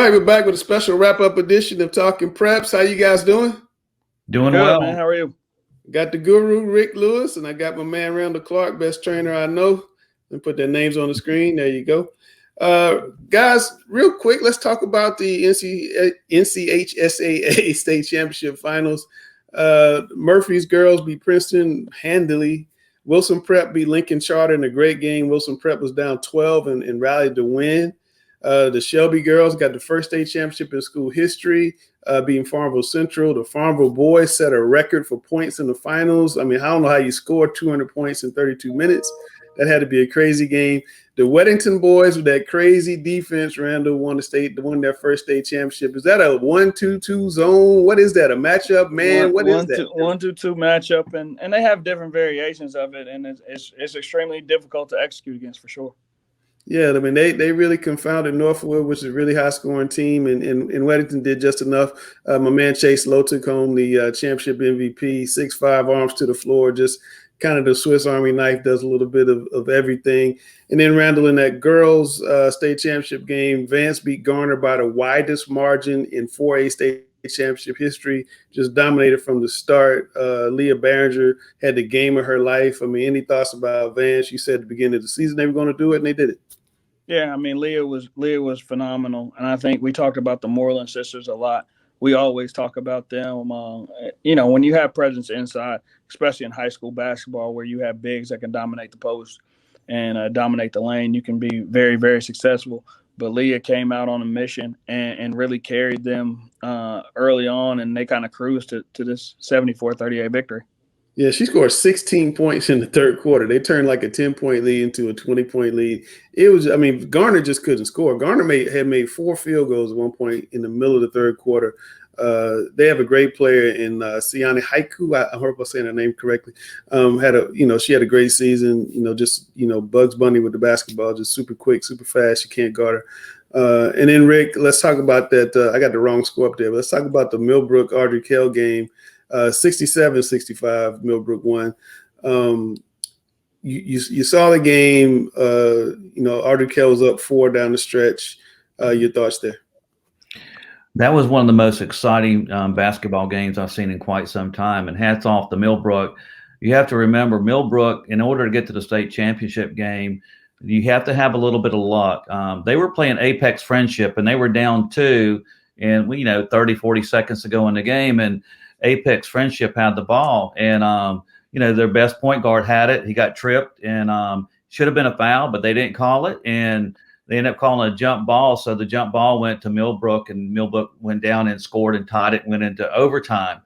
right, we're back with a special wrap-up edition of Talking Preps. How you guys doing? Doing good, well, man. How are you? Got the guru, Rick Lewis, and I got my man Randall Clark, best trainer I know. And put their names on the screen. There you go. Guys, real quick, let's talk about the NCHSAA State Championship Finals. Murphy's girls beat Princeton handily. Wilson Prep beat Lincoln Charter in a great game. Wilson Prep was down 12 and rallied to win. The Shelby girls got the first state championship in school history, beating Farmville Central. The Farmville boys set a record for points in the finals. I mean, I don't know how you scored 200 points in 32 minutes. That had to be a crazy game. The Weddington boys with that crazy defense, Randall won their first state championship. Is that a 1-2-2 zone? What is that? A matchup, man? What is that? 1-2-2 matchup, and they have different variations of it, and it's extremely difficult to execute against for sure. Yeah, I mean, they really confounded Northwood, which is a really high-scoring team, and Weddington did just enough. My man Chase Lowe took home the championship MVP, 6'5", arms to the floor, just kind of the Swiss Army knife, does a little bit of everything. And then Randall, in that girls' state championship game, Vance beat Garner by the widest margin in 4A state championship history, just dominated from the start. Leah Barringer had the game of her life. I mean, any thoughts about Vance? You said at the beginning of the season they were going to do it, and they did it. Yeah, I mean, Leah was phenomenal, and I think we talked about the Moreland sisters a lot. We always talk about them. When you have presence inside, especially in high school basketball, where you have bigs that can dominate the post and dominate the lane, you can be very, very successful. But Leah came out on a mission and really carried them early on, and they kind of cruised to this 74-38 victory. Yeah, she scored 16 points in the third quarter. They turned like a 10-point lead into a 20-point lead. It was, I mean, Garner just couldn't score. Garner had made 4 field goals at one point in the middle of the third quarter. They have a great player in Siane Haiku. I hope I'm saying her name correctly. She had a great season. Bugs Bunny with the basketball, just super quick, super fast. You can't guard her. And then Rick, let's talk about that. I got the wrong score up there, but let's talk about the Millbrook Audrey Kell game. 67-65, Millbrook won. You saw the game. Audrey Kell was up 4 down the stretch. Your thoughts there? That was one of the most exciting basketball games I've seen in quite some time. And hats off to Millbrook. You have to remember, Millbrook, in order to get to the state championship game, you have to have a little bit of luck. They were playing Apex Friendship, and they were down 2, and 30, 40 seconds to go in the game, and Apex Friendship had the ball, and their best point guard had it. He got tripped, and should have been a foul, but they didn't call it, and they ended up calling a jump ball. So the jump ball went to Millbrook, and Millbrook went down and scored and tied it and went into overtime.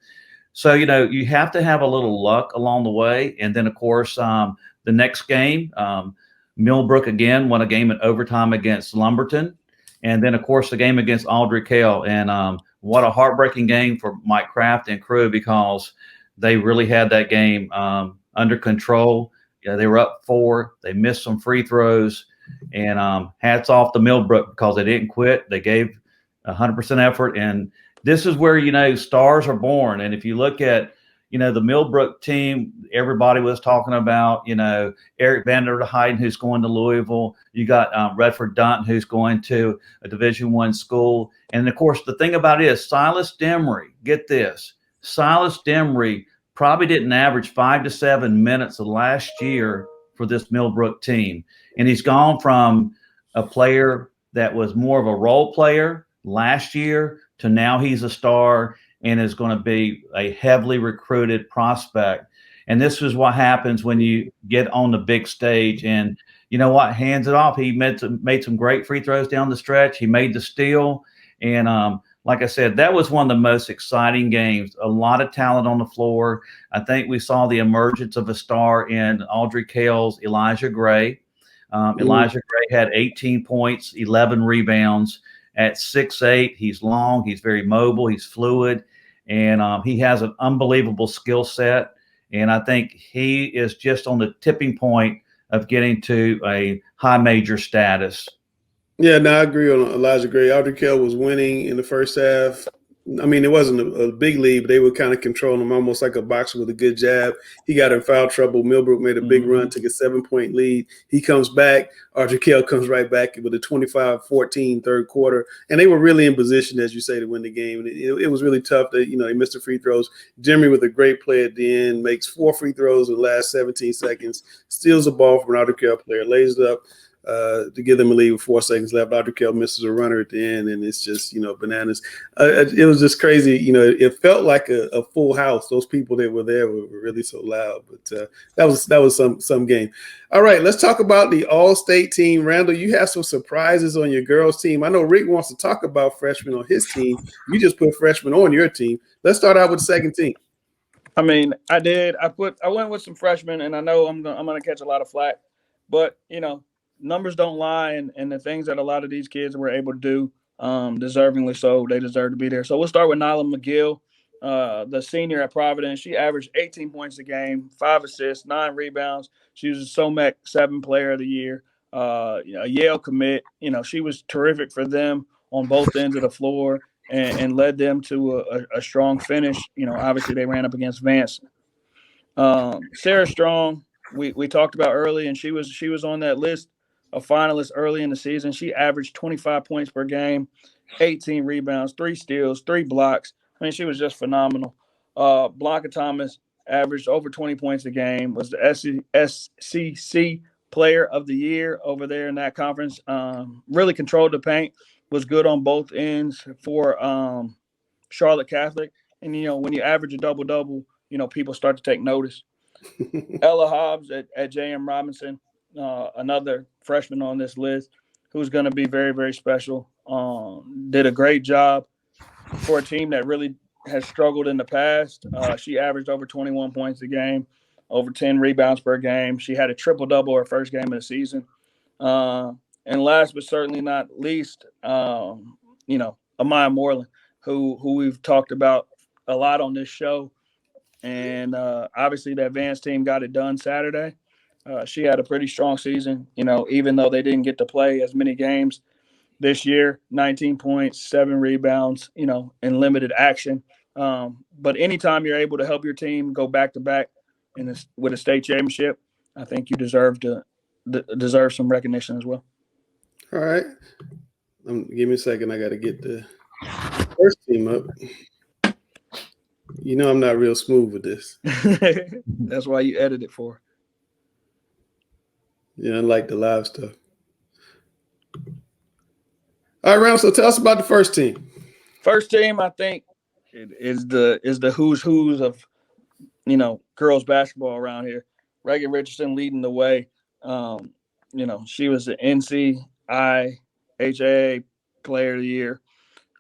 So you have to have a little luck along the way, and then of course the next game, Millbrook again won a game in overtime against Lumberton, and then of course the game against Audrey Kell, and what a heartbreaking game for Mike Kraft and crew, because they really had that game under control. Yeah, they were up 4. They missed some free throws, and hats off to Millbrook because they didn't quit. They gave 100% effort, and this is where stars are born. And if you look at the Millbrook team, everybody was talking about Eric Vanderheiden, who's going to Louisville. You got Redford Dunton, who's going to a Division I school. And, of course, the thing about it is Silas Demery, get this, Silas Demery probably didn't average 5 to 7 minutes of last year for this Millbrook team. And he's gone from a player that was more of a role player last year to now he's a star and is going to be a heavily recruited prospect. And this is what happens when you get on the big stage. And you know what? Hands it off. He made some great free throws down the stretch. He made the steal. And like I said, that was one of the most exciting games. A lot of talent on the floor. I think we saw the emergence of a star in Audrey Kell's Elijah Gray. Elijah Gray had 18 points, 11 rebounds. At 6'8", he's long, he's very mobile, he's fluid, and he has an unbelievable skill set. And I think he is just on the tipping point of getting to a high major status. Yeah, no, I agree on Elijah Gray. Audrey Kell was winning in the first half, I mean, it wasn't a big lead, but they were kind of controlling him almost like a boxer with a good jab. He got in foul trouble. Millbrook made a big run, took a 7-point lead. He comes back. Archer Kell comes right back with a 25-14 third quarter. And they were really in position, as you say, to win the game. And it was really tough that, they missed the free throws. Jimmy, with a great play at the end, makes 4 free throws in the last 17 seconds, steals the ball from an Archer Kell player, lays it up to give them a lead with 4 seconds left. Archer Kell misses a runner at the end, and it's just, bananas. It was just crazy. It felt like a full house. Those people that were there were really so loud, but that was some game. All right, let's talk about the All-State team. Randall, you have some surprises on your girls' team. I know Rick wants to talk about freshmen on his team. You just put freshmen on your team. Let's start out with the second team. I mean, I did. I went with some freshmen, and I know I'm gonna catch a lot of flack, but numbers don't lie, and the things that a lot of these kids were able to do, deservingly so, they deserve to be there. So we'll start with Nyla Mcgill, the senior at Providence. She averaged 18 points a game, 5 assists, 9 rebounds. She was a SOMEC 7 Player of the Year. A Yale commit. She was terrific for them on both ends of the floor and led them to a strong finish. Obviously they ran up against Vance. Sarah Strong, we talked about early, and she was on that list of finalists early in the season. She averaged 25 points per game, 18 rebounds, 3 steals, 3 blocks. I mean, she was just phenomenal. Blanca Thomas averaged over 20 points a game, was the SEC Player of the Year over there in that conference. Really controlled the paint, was good on both ends for Charlotte Catholic. And, when you average a double-double, people start to take notice. Ella Hobbs at J.M. Robinson, another freshman on this list who's going to be very, very special. Did a great job for a team that really has struggled in the past. She averaged over 21 points a game, over 10 rebounds per game. She had a triple-double her first game of the season. And last but certainly not least, Amaya Moreland, who we've talked about a lot on this show. And obviously that Vance team got it done Saturday. She had a pretty strong season, even though they didn't get to play as many games this year. 19 points, 7 rebounds, in limited action. But anytime you're able to help your team go back-to-back with a state championship, I think you deserve some recognition as well. All right. Give me a second. I got to get the first team up. I'm not real smooth with this. That's why you edit it for. Yeah, unlike the live stuff. All right, Ram, so tell us about the first team. First team, I think, is the who's of, girls basketball around here. Reagan Richardson leading the way. She was the NCIHA Player of the Year.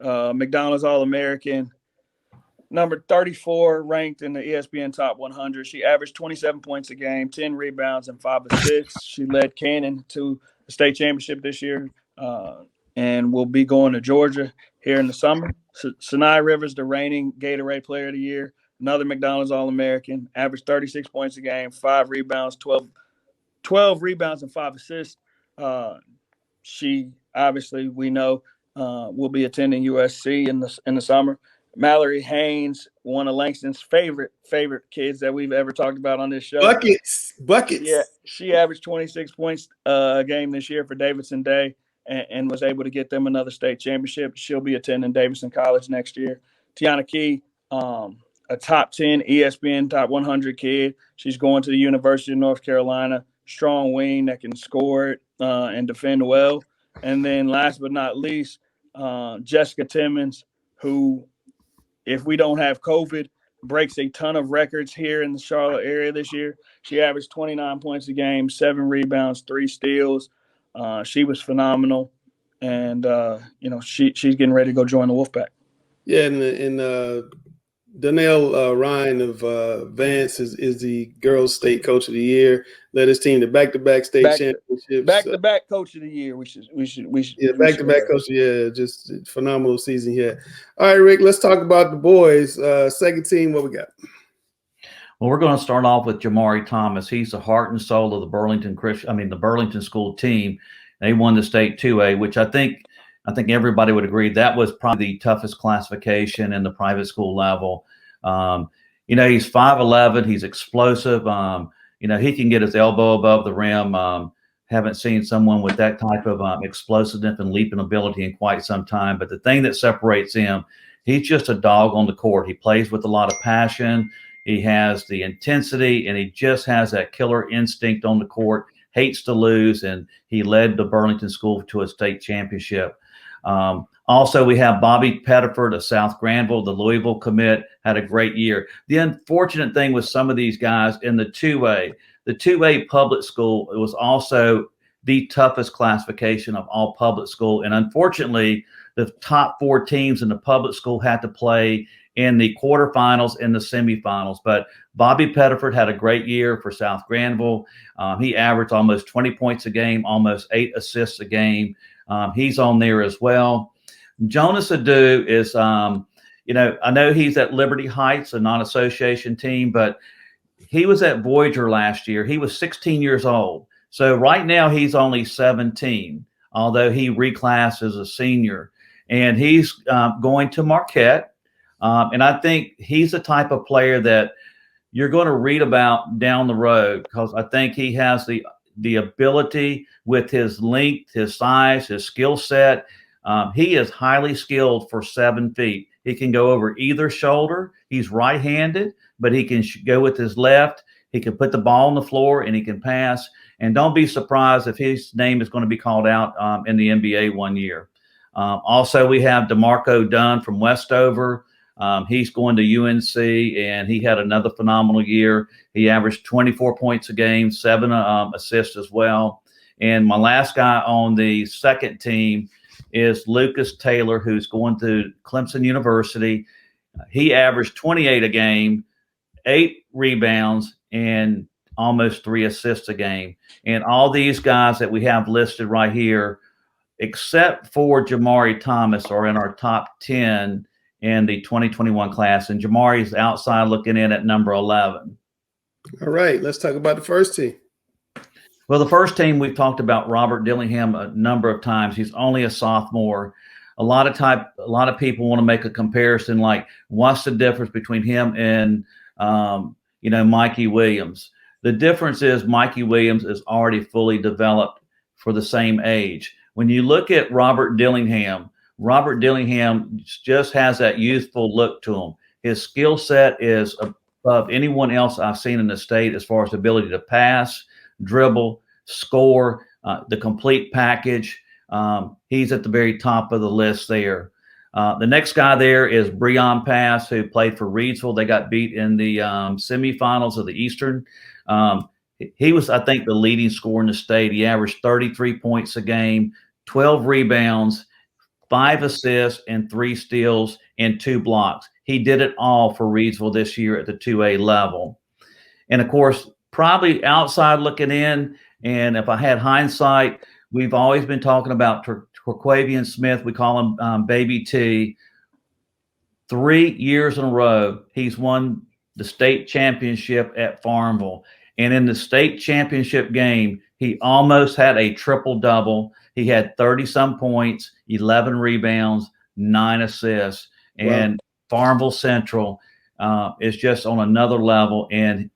McDonald's All-American. Number 34 ranked in the ESPN Top 100. She averaged 27 points a game, 10 rebounds, and 5 assists. She led Cannon to the state championship this year and will be going to Georgia here in the summer. Sinai Rivers, the reigning Gatorade Player of the Year, another McDonald's All-American, averaged 36 points a game, 5 rebounds, 12 rebounds, and 5 assists. She, obviously, we know, will be attending USC in the summer. Mallory Haynes, one of Langston's favorite kids that we've ever talked about on this show. Buckets. Yeah, she averaged 26 points a game this year for Davidson Day and was able to get them another state championship. She'll be attending Davidson College next year. Tiana Key, a top 10 ESPN Top 100 kid. She's going to the University of North Carolina. Strong wing that can score it and defend well. And then last but not least, Jessica Timmons, who, if we don't have COVID, breaks a ton of records here in the Charlotte area this year. She averaged 29 points a game, 7 rebounds, 3 steals. She was phenomenal. And, she's getting ready to go join the Wolfpack. Yeah, and Donnell Ryan of Vance is the girls' state coach of the year. Led his team to back-to-back state championships. Back-to-back coach of the year. We should. Yeah, back-to-back coach. Yeah, just phenomenal season here. All right, Rick. Let's talk about the boys. Second team. What we got? Well, we're going to start off with Jamari Thomas. He's the heart and soul of the Burlington School team. They won the state 2A, which I think I think everybody would agree that was probably the toughest classification in the private school level. He's 5'11", he's explosive. He can get his elbow above the rim. Haven't seen someone with that type of explosiveness and leaping ability in quite some time. But the thing that separates him, he's just a dog on the court. He plays with a lot of passion. He has the intensity, and he just has that killer instinct on the court, hates to lose, and he led the Burlington School to a state championship. Also, we have Bobby Pettiford of South Granville, the Louisville commit, had a great year. The unfortunate thing with some of these guys in the 2A public school, it was also the toughest classification of all public school. And unfortunately, the top 4 teams in the public school had to play in the quarterfinals and the semifinals. But Bobby Pettiford had a great year for South Granville. He averaged almost 20 points a game, almost 8 assists a game. He's on there as well. Jonas Adu is, I know he's at Liberty Heights, a non-association team, but he was at Voyager last year. He was 16 years old. So right now he's only 17, although he reclassed as a senior. And he's going to Marquette. And I think he's the type of player that you're going to read about down the road, because I think he has the ability with his length, his size, his skill set. He is highly skilled for 7 feet. He can go over either shoulder. He's right-handed, but he can go with his left. He can put the ball on the floor, and he can pass. And don't be surprised if his name is going to be called out in the NBA one year. Also, we have DeMarco Dunn from Westover. He's going to UNC, and he had another phenomenal year. He averaged 24 points a game, 7 assists as well. And my last guy on the second team is Lucas Taylor, who's going to Clemson University. He averaged 28 a game, 8 rebounds, and almost 3 assists a game. And all these guys that we have listed right here, except for Jamari Thomas, are in our top 10 in the 2021 class. And Jamari's outside looking in at number 11. All right, let's talk about the first team. Well, the first team, we've talked about Robert Dillingham a number of times. He's only a sophomore. A lot of people want to make a comparison, like what's the difference between him and Mikey Williams. The difference is Mikey Williams is already fully developed for the same age. When you look at Robert Dillingham just has that youthful look to him. His skill set is above anyone else I've seen in the state as far as the ability to pass, dribble, score, the complete package. He's at the very top of the list there. The next guy there is Breon Pass, who played for Reidsville. They got beat in the semifinals of the Eastern. He was, I think, the leading scorer in the state. He averaged 33 points a game, 12 rebounds, 5 assists, and 3 steals and 2 blocks. He did it all for Reidsville this year at the 2A level. And, of course, probably outside looking in, and if I had hindsight, we've always been talking about Quavian Smith. We call him Baby T. 3 years in a row, he's won the state championship at Farmville. And in the state championship game, he almost had a triple-double. He had 30-some points, 11 rebounds, 9 assists. And Farmville Central is just on another level. And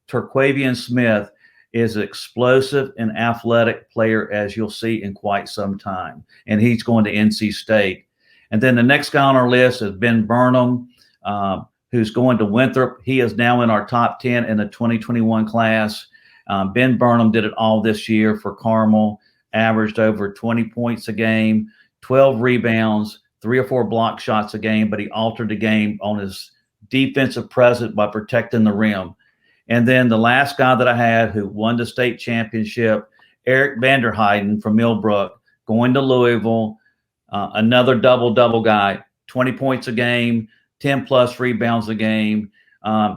Quavian Smith is an explosive and athletic player, as you'll see in quite some time. And he's going to NC State. And then the next guy on our list is Ben Burnham, who's going to Winthrop. He is now in our top 10 in the 2021 class. Ben Burnham did it all this year for Carmel, averaged over 20 points a game, 12 rebounds, 3 or 4 block shots a game, but he altered the game on his defensive presence by protecting the rim. And then the last guy that I had who won the state championship, Eric Vanderheiden from Millbrook, going to Louisville, another double-double guy, 20 points a game, 10-plus rebounds a game.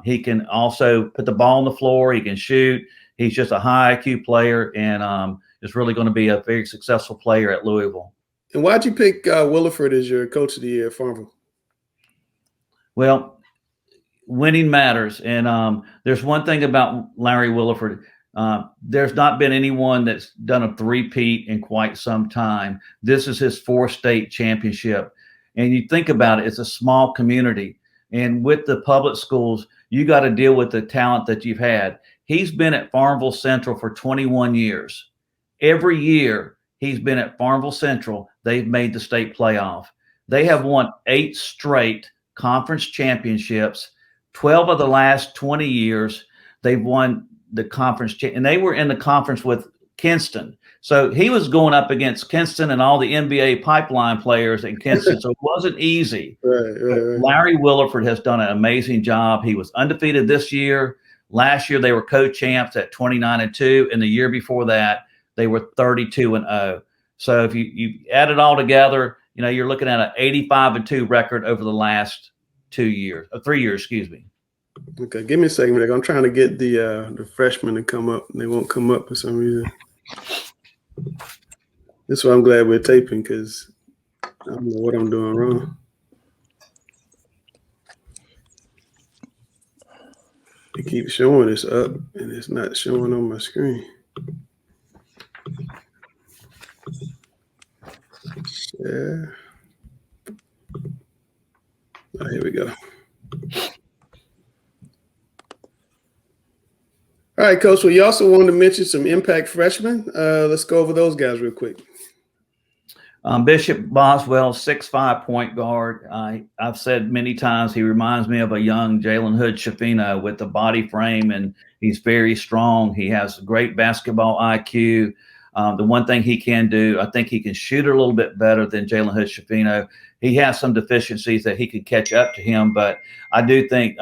He can also put the ball on the floor. He can shoot. He's just a high IQ player, and is really going to be a very successful player at Louisville. And why'd you pick Williford as your coach of the year at Farmville? Well, winning matters. And there's one thing about Larry Williford. There's not been anyone that's done a three-peat in quite some time. This is his fourth state championship. And you think about it, it's a small community. And with the public schools, you got to deal with the talent that you've had. He's been at Farmville Central for 21 years. Every year he's been at Farmville Central, they've made the state playoff. They have won 8 straight conference championships. 12 of the last 20 years, they've won the conference, and they were in the conference with Kinston. So he was going up against Kinston and all the NBA pipeline players in Kinston. So it wasn't easy. Right. Larry Williford has done an amazing job. He was undefeated this year. Last year, they were co-champs at 29-2. And the year before that, they were 32-0. So if you add it all together, you're looking at an 85-2 record over the last 3 years, excuse me. Okay, give me a second, Rick. I'm trying to get the freshmen to come up. They won't come up for some reason. That's why I'm glad we're taping, because I don't know what I'm doing wrong. It keeps showing it's up, and it's not showing on my screen. Yeah. Oh, here we go. All right, Coach. Well, you also wanted to mention some impact freshmen. Let's go over those guys real quick. Bishop Boswell, 6'5" point guard. I've said many times he reminds me of a young Jalen Hood-Schifino with the body frame, and he's very strong. He has great basketball IQ. The one thing he can do, I think he can shoot a little bit better than Jalen Hood-Schifino. He has some deficiencies that he could catch up to him, but I do think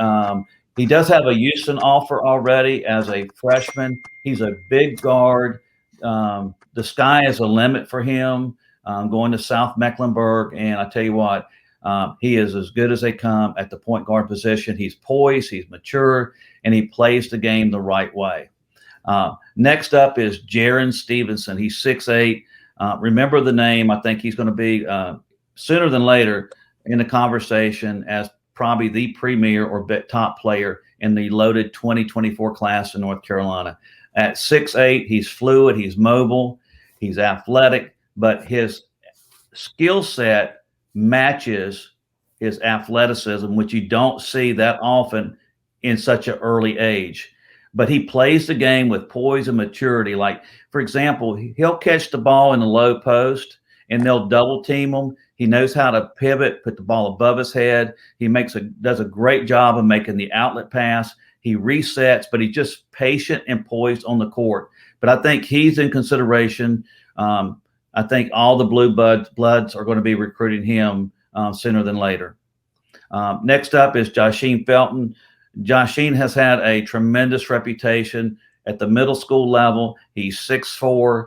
he does have a Houston offer already as a freshman. He's a big guard. The sky is a limit for him going to South Mecklenburg. And I tell you what, he is as good as they come at the point guard position. He's poised, he's mature, and he plays the game the right way. Next up is Jaron Stevenson. He's 6'8". Remember the name. I think he's going to be sooner than later in the conversation as probably the premier or top player in the loaded 2024 class in North Carolina. At 6'8", he's fluid, he's mobile, he's athletic, but his skill set matches his athleticism, which you don't see that often in such an early age. But he plays the game with poise and maturity. Like, for example, he'll catch the ball in the low post and they'll double team him. He knows how to pivot, put the ball above his head. He does a great job of making the outlet pass. He resets, but he's just patient and poised on the court. But I think he's in consideration. I think all the blue bloods are going to be recruiting him sooner than later. Next up is Josheen Felton. Josheen has had a tremendous reputation at the middle school level. He's 6'4".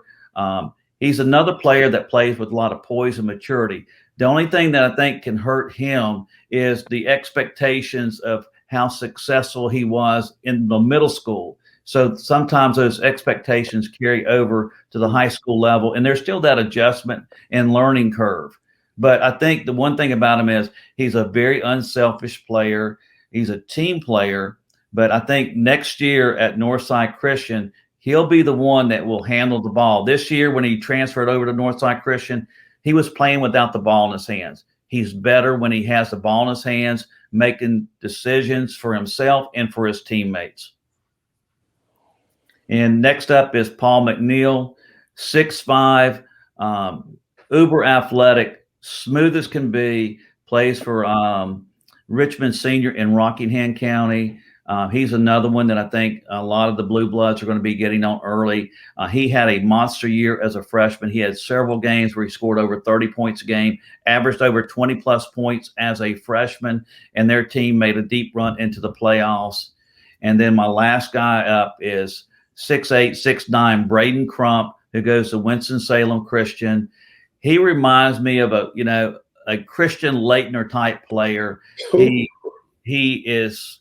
He's another player that plays with a lot of poise and maturity. The only thing that I think can hurt him is the expectations of how successful he was in the middle school. So sometimes those expectations carry over to the high school level, and there's still that adjustment and learning curve. But I think the one thing about him is he's a very unselfish player. He's a team player. But I think next year at Northside Christian, he'll be the one that will handle the ball. This year, when he transferred over to Northside Christian, he was playing without the ball in his hands. He's better when he has the ball in his hands, making decisions for himself and for his teammates. And next up is Paul Mcneill, 6'5", uber athletic, smooth as can be, plays for Richmond Senior in Rockingham County. He's another one that I think a lot of the Blue Bloods are going to be getting on early. He had a monster year as a freshman. He had several games where he scored over 30 points a game, averaged over 20-plus points as a freshman, and their team made a deep run into the playoffs. And then my last guy up is 6'8", 6'9", Braden Crump, who goes to Winston-Salem Christian. He reminds me of a Christian Leitner type player. He is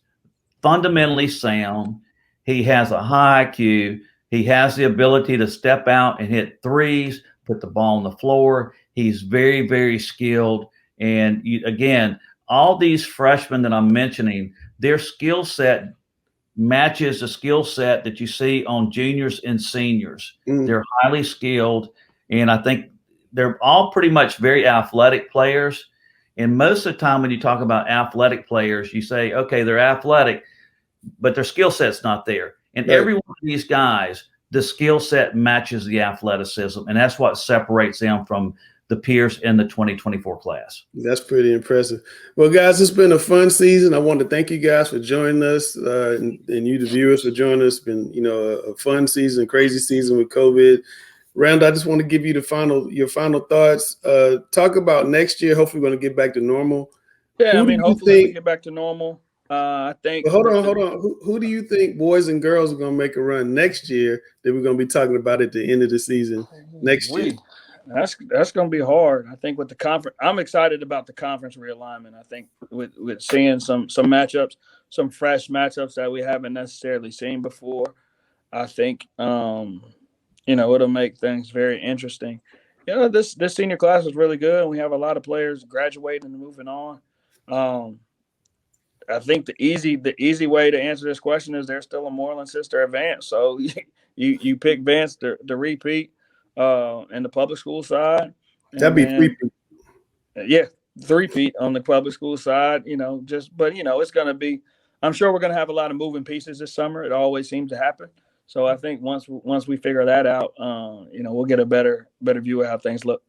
fundamentally sound. He has a high IQ. He has the ability to step out and hit threes, put the ball on the floor. He's very, very skilled. And again, all these freshmen that I'm mentioning, their skill set matches the skill set that you see on juniors and seniors. They're highly skilled, and I think they're all pretty much very athletic players. And most of the time when you talk about athletic players, you say, okay, they're athletic, but their skill set's not there. And right. Every one of these guys, the skill set matches the athleticism, and that's what separates them from the peers in the 2024 class. That's pretty impressive. Well, guys, it's been a fun season. I want to thank you guys for joining us, and you, the viewers, for joining us. It's been, a fun season, crazy season with COVID. Randall, I just want to give you your final thoughts. Talk about next year. Hopefully, we're going to get back to normal. Yeah, hopefully we get back to normal. I think. Hold on. Who do you think boys and girls are going to make a run next year that we're going to be talking about at the end of the season next year? That's going to be hard. I think with the conference, I'm excited about the conference realignment. I think with seeing some matchups, some fresh matchups that we haven't necessarily seen before. I think it'll make things very interesting. This senior class is really good, and we have a lot of players graduating and moving on. I think the easy way to answer this question is there's still a Moreland sister at Vance, so you pick Vance to repeat. In the public school side. That'd be 3-peat. Yeah, 3-peat on the public school side, but it's going to be, I'm sure we're going to have a lot of moving pieces this summer. It always seems to happen. So I think once we figure that out, we'll get a better view of how things look.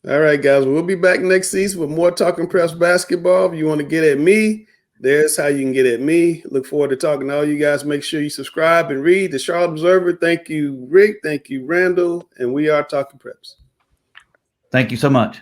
All right, guys, we'll be back next season with more Talking Preps basketball. If you want to get at me, there's how you can get at me. Look forward to talking to all you guys. Make sure you subscribe and read the Charlotte Observer. Thank you, Rick. Thank you, Randall. And we are Talking Preps. Thank you so much.